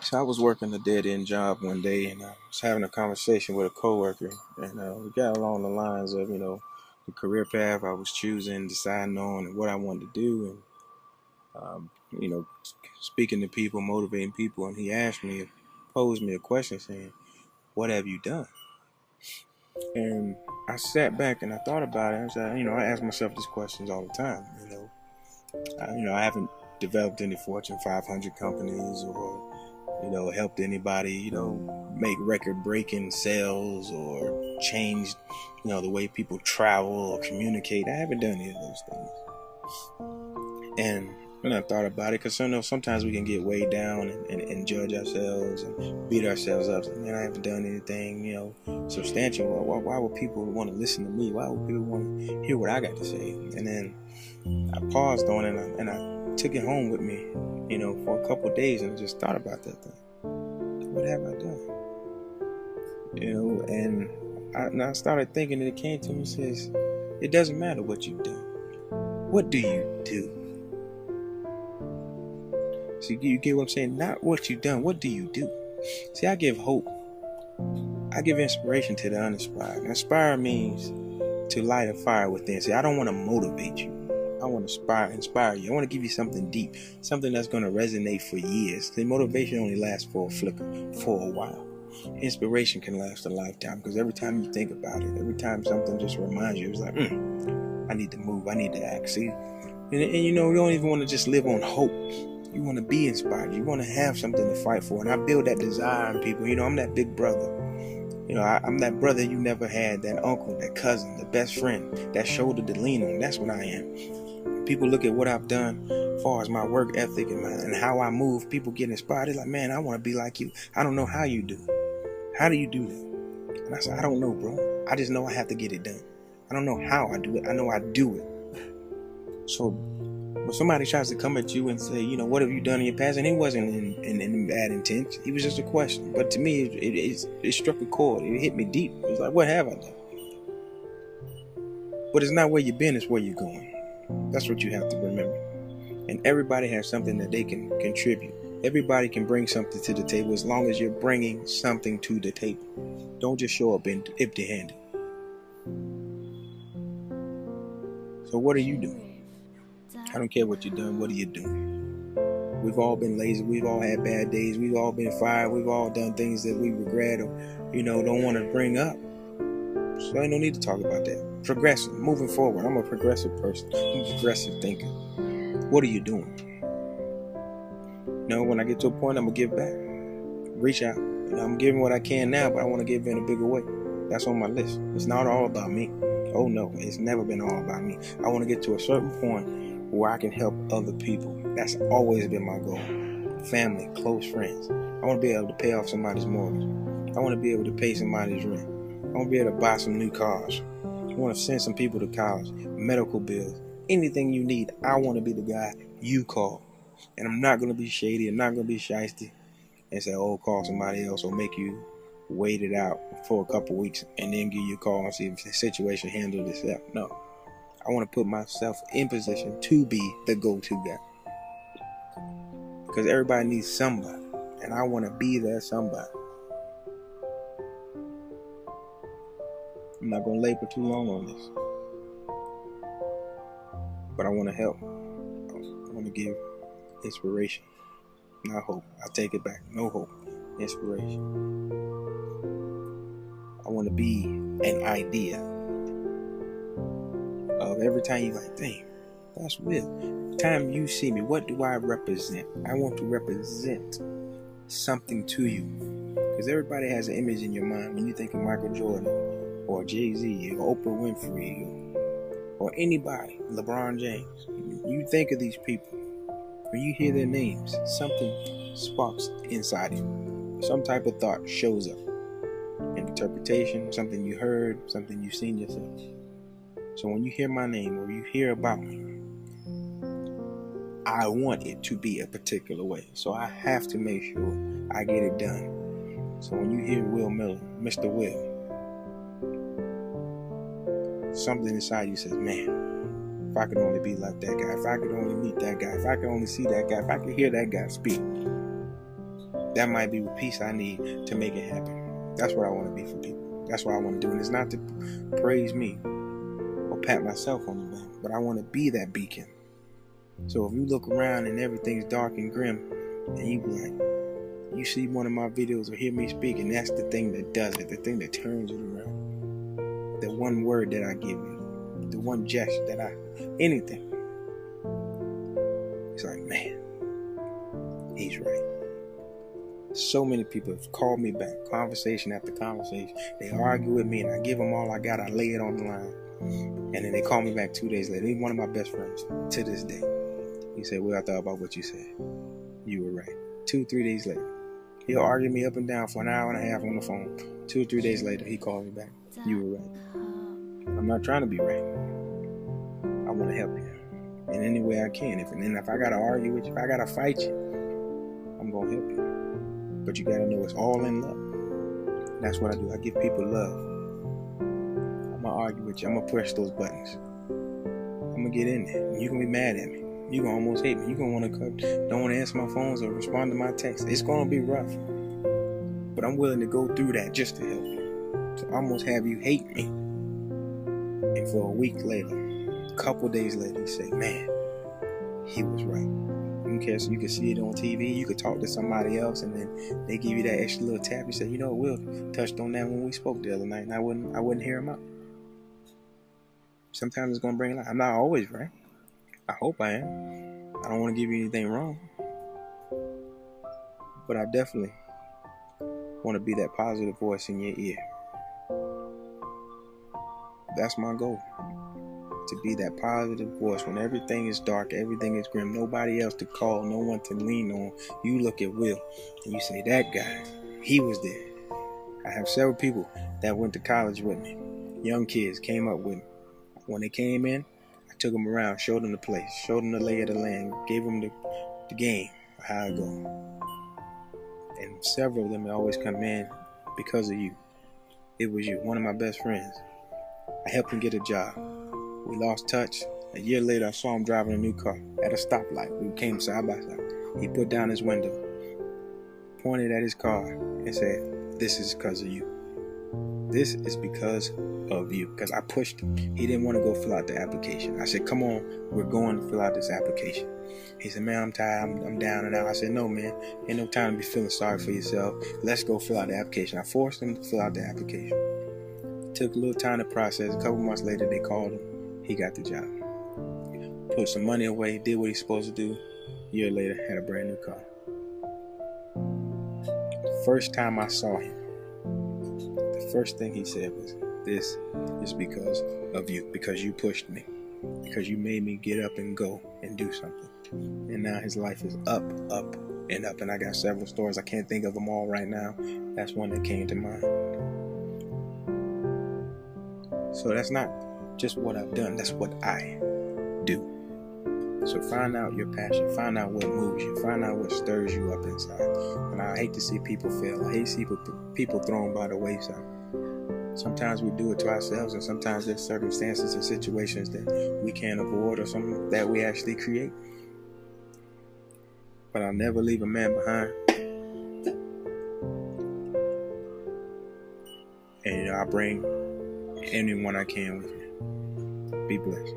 So I was working a dead end job one day, and I was having a conversation with a coworker, and we got along the lines of the career path I was choosing, deciding on, and what I wanted to do, and speaking to people, motivating people. And he posed me a question, saying, "What have you done?" And I sat back and I thought about it. I said, I ask myself these questions all the time. I haven't developed any Fortune 500 companies or helped anybody, make record-breaking sales or change, the way people travel or communicate. I haven't done any of those things. And when I thought about it, because sometimes we can get weighed down and judge ourselves and beat ourselves up. Man, I haven't done anything, substantial. Why would people want to listen to me? Why would people want to hear what I got to say? And then I paused on it and I took it home with me, for a couple of days, and I just thought about that thing. What have I done? And I started thinking, and it came to me and says, it doesn't matter what you've done. What do you do? See, you get what I'm saying? Not what you've done. What do you do? See, I give hope. I give inspiration to the uninspired. Inspire means to light a fire within. See, I don't want to motivate you. I want to inspire you. I want to give you something deep, something that's going to resonate for years. The motivation only lasts for a flicker, for a while. Inspiration can last a lifetime, because every time you think about it, every time something just reminds you, it's like, I need to move, I need to act. See, and you don't even want to just live on hope. You want to be inspired. You want to have something to fight for. And I build that desire in people. I'm that big brother. I'm that brother you never had, that uncle, that cousin, the best friend, that shoulder to lean on. That's what I am. People look at what I've done as far as my work ethic and how I move. People get inspired. They're like, man, I want to be like you. I don't know how you do it. How do you do that? And I said, I don't know, bro. I just know I have to get it done. I don't know how I do it. I know I do it. So when somebody tries to come at you and say, what have you done in your past? And it wasn't in bad intent. It was just a question. But to me, it struck a chord. It hit me deep. It was like, what have I done? But it's not where you've been, it's where you're going. That's what you have to remember. And everybody has something that they can contribute. Everybody can bring something to the table as long as you're bringing something to the table. Don't just show up empty-handed. So what are you doing? I don't care what you're doing. What are you doing? We've all been lazy. We've all had bad days. We've all been fired. We've all done things that we regret or, don't want to bring up. So ain't no need to talk about that. Progressive, moving forward. I'm a progressive person. I'm a progressive thinker. What are you doing? When I get to a point, I'm going to give back. Reach out. I'm giving what I can now, but I want to give in a bigger way. That's on my list. It's not all about me. Oh, no. It's never been all about me. I want to get to a certain point where I can help other people. That's always been my goal. Family, close friends. I want to be able to pay off somebody's mortgage. I want to be able to pay somebody's rent. I want to be able to buy some new cars. I want to send some people to college, medical bills, anything you need. I want to be the guy you call. And I'm not going to be shady. I'm not going to be shysty and say, call somebody else or make you wait it out for a couple weeks and then give you a call and see if the situation handled itself. No. I want to put myself in position to be the go-to guy. Because everybody needs somebody. And I want to be that somebody. I'm not going to labor too long on this. But I want to help. I want to give inspiration. Not hope. I take it back. No hope. Inspiration. I want to be an idea. Of every time you're like, dang, that's real. Every time you see me, what do I represent? I want to represent something to you. Because everybody has an image in your mind when you think of Michael Jordan or Jay-Z or Oprah Winfrey or anybody, LeBron James. You think of these people. When you hear their names, something sparks inside you. Some type of thought shows up. An interpretation, something you heard, something you've seen yourself. So when you hear my name or you hear about me, I want it to be a particular way. So I have to make sure I get it done. So when you hear Will Miller, Mr. Will, something inside you says, man, if I could only be like that guy, if I could only meet that guy, if I could only see that guy, if I could hear that guy speak. That might be the peace I need to make it happen. That's what I want to be for people. That's what I want to do. And it's not to praise me or pat myself on the back, but I want to be that beacon. So if you look around and everything's dark and grim, and you be like, you see one of my videos or hear me speak, and that's the thing that does it, the thing that turns it around. The one word that I give you, the one gesture that anything. It's like, man, he's right. So many people have called me back, conversation after conversation. They argue with me, and I give them all I got. I lay it on the line. And then they call me back 2 days later. He's one of my best friends to this day. He said, well, I thought about what you said. You were right. 2-3 days later. He'll argue me up and down for an hour and a half on the phone. 2 or 3 days later, he calls me back. You were right. I'm not trying to be right. I want to help you in any way I can. If I got to argue with you, if I got to fight you, I'm going to help you. But you got to know it's all in love. That's what I do. I give people love. I'm going to argue with you. I'm going to push those buttons. I'm going to get in there. And you're going to be mad at me. You're going to almost hate me. You're going to want to don't want to answer my phones or respond to my texts. It's going to be rough. But I'm willing to go through that just to help you. To almost have you hate me. And for a week later, a couple days later, you say, man, he was right. Okay, so you can see it on TV, you could talk to somebody else, and then they give you that extra little tap. You say, you know, Will touched on that when we spoke the other night, and I wouldn't hear him out. Sometimes it's gonna bring it out. I'm not always right. I hope I am. I don't want to give you anything wrong, but I definitely want to be that positive voice in your ear. That's my goal. To be that positive voice when everything is dark, everything is grim, nobody else to call, no one to lean on. You look at Will and you say, that guy, he was there. I have several people that went to college with me. Young kids came up with me. When they came in, I took them around, showed them the place, showed them the lay of the land, gave them the game, how it go. And several of them always come in because of you. It was you, one of my best friends. I helped him get a job. We lost touch. A year later, I saw him driving a new car at a stoplight. We came side by side. He put down his window, pointed at his car, and said, this is because of you. This is because of you. Because I pushed him. He didn't want to go fill out the application. I said, come on, we're going to fill out this application. He said, man, I'm tired. I'm down and out. I said, no, man, ain't no time to be feeling sorry for yourself. Let's go fill out the application. I forced him to fill out the application. It took a little time to process. A couple months later, they called him. He got the job. Put some money away, did what he's supposed to do. A year later, had a brand new car. First time I saw him, the first thing he said was, this is because of you, because you pushed me, because you made me get up and go and do something. And now his life is up, up, and up. And I got several stories. I can't think of them all right now. That's one that came to mind. So that's not just what I've done, that's what I do. So find out your passion, find out what moves you, find out what stirs you up inside. And I hate to see people fail. I hate to see people thrown by the wayside. Sometimes we do it to ourselves, and sometimes there's circumstances and situations that we can't avoid or something that we actually create. But I'll never leave a man behind. And I bring anyone I can with me. Be blessed.